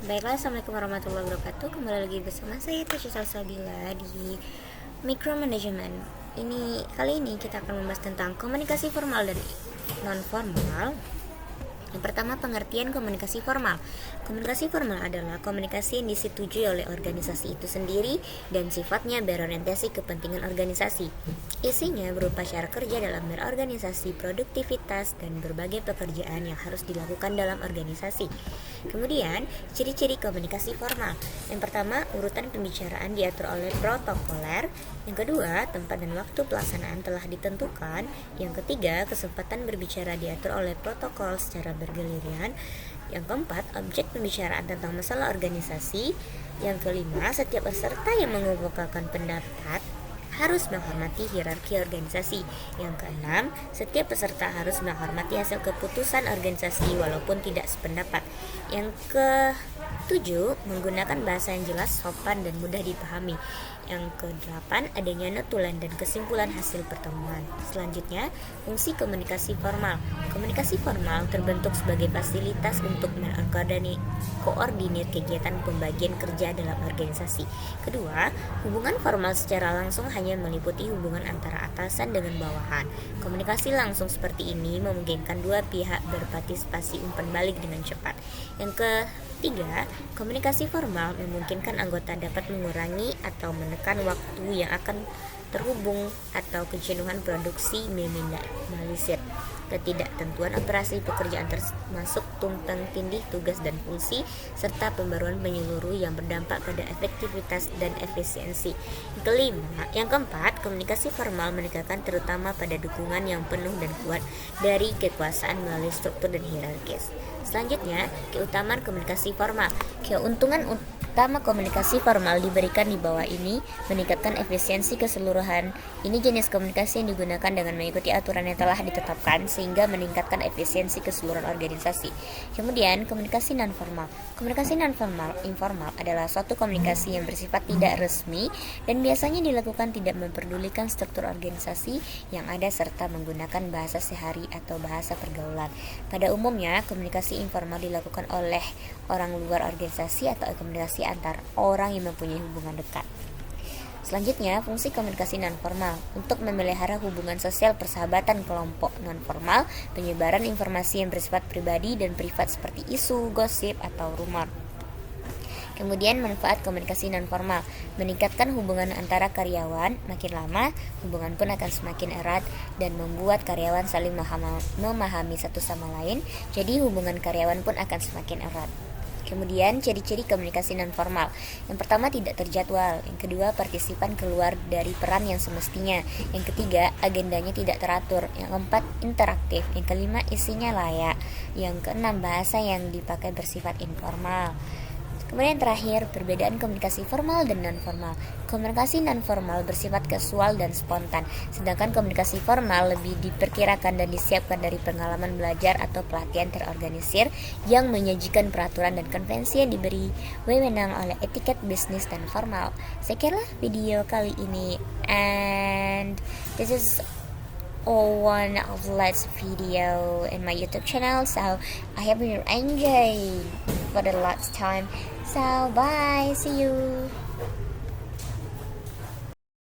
Baiklah, Assalamualaikum warahmatullahi wabarakatuh. Kembali lagi bersama saya Tasya Salsabila di Micromanagement. Kali ini kita akan membahas tentang komunikasi formal dan non formal. Yang pertama, pengertian komunikasi formal. Komunikasi formal adalah komunikasi yang disetujui oleh organisasi itu sendiri dan sifatnya berorientasi kepentingan organisasi. Isinya berupa cara kerja dalam berorganisasi, produktivitas, dan berbagai pekerjaan yang harus dilakukan dalam organisasi. Kemudian, ciri-ciri komunikasi formal. Yang pertama, urutan pembicaraan diatur oleh protokoler. Yang kedua, tempat dan waktu pelaksanaan telah ditentukan. Yang ketiga, kesempatan berbicara diatur oleh protokol secara bergiliran. Yang keempat, objek pembicaraan tentang masalah organisasi. Yang kelima, setiap peserta yang mengemukakan pendapat harus menghormati hierarki organisasi. Yang keenam, setiap peserta harus menghormati hasil keputusan organisasi walaupun tidak sependapat. Yang ketujuh, menggunakan bahasa yang jelas, sopan, dan mudah dipahami. Yang kedelapan, adanya notulen dan kesimpulan hasil pertemuan. Selanjutnya, fungsi komunikasi formal. Komunikasi formal terbentuk sebagai fasilitas untuk koordinir kegiatan pembagian kerja dalam organisasi. Kedua, hubungan formal secara langsung hanya meliputi hubungan antara atasan dengan bawahan. Komunikasi langsung seperti ini memungkinkan dua pihak berpartisipasi umpan balik dengan cepat. Yang ketiga, komunikasi formal memungkinkan anggota dapat mengurangi atau menekan waktu yang akan terhubung atau kejenuhan produksi, meminimalisir ketidaktentuan operasi pekerjaan termasuk tumpang tindih tugas dan fungsi, serta pembaruan menyeluruh yang berdampak pada efektivitas dan efisiensi. Yang keempat, komunikasi formal menekankan terutama pada dukungan yang penuh dan kuat dari kekuasaan melalui struktur dan hierarkis. Selanjutnya, keutamaan komunikasi formal. Keuntungan utama komunikasi formal diberikan di bawah ini: meningkatkan efisiensi keseluruhan. Ini jenis komunikasi yang digunakan dengan mengikuti aturan yang telah ditetapkan sehingga meningkatkan efisiensi keseluruhan organisasi. Kemudian, komunikasi non formal. Komunikasi non formal informal adalah suatu komunikasi yang bersifat tidak resmi dan biasanya dilakukan tidak memperdulikan struktur organisasi yang ada serta menggunakan bahasa sehari atau bahasa pergaulan. Pada umumnya, komunikasi informal dilakukan oleh orang luar organisasi atau komunikasi antar orang yang mempunyai hubungan dekat. Selanjutnya, fungsi komunikasi non-formal untuk memelihara hubungan sosial persahabatan kelompok non-formal, penyebaran informasi yang bersifat pribadi dan privat seperti isu, gosip, atau rumor. Kemudian, manfaat komunikasi non-formal meningkatkan hubungan antara karyawan. Makin lama, hubungan pun akan semakin erat dan membuat karyawan saling memahami satu sama lain. Jadi, hubungan karyawan pun akan semakin erat. Kemudian, ciri-ciri komunikasi non-formal. Yang pertama, tidak terjadwal. Yang kedua, partisipan keluar dari peran yang semestinya. Yang ketiga, agendanya tidak teratur. Yang keempat, interaktif. Yang kelima, isinya layak. Yang keenam, bahasa yang dipakai bersifat informal. Kemudian terakhir, perbedaan komunikasi formal dan non-formal. Komunikasi non-formal bersifat kasual dan spontan, sedangkan komunikasi formal lebih diperkirakan dan disiapkan dari pengalaman belajar atau pelatihan terorganisir yang menyajikan peraturan dan konvensi yang diberi wewenang oleh etiket bisnis dan formal. Sekianlah video kali ini, and this is one of the last video in my YouTube channel, so I hope you enjoy for the last time. So bye, see you.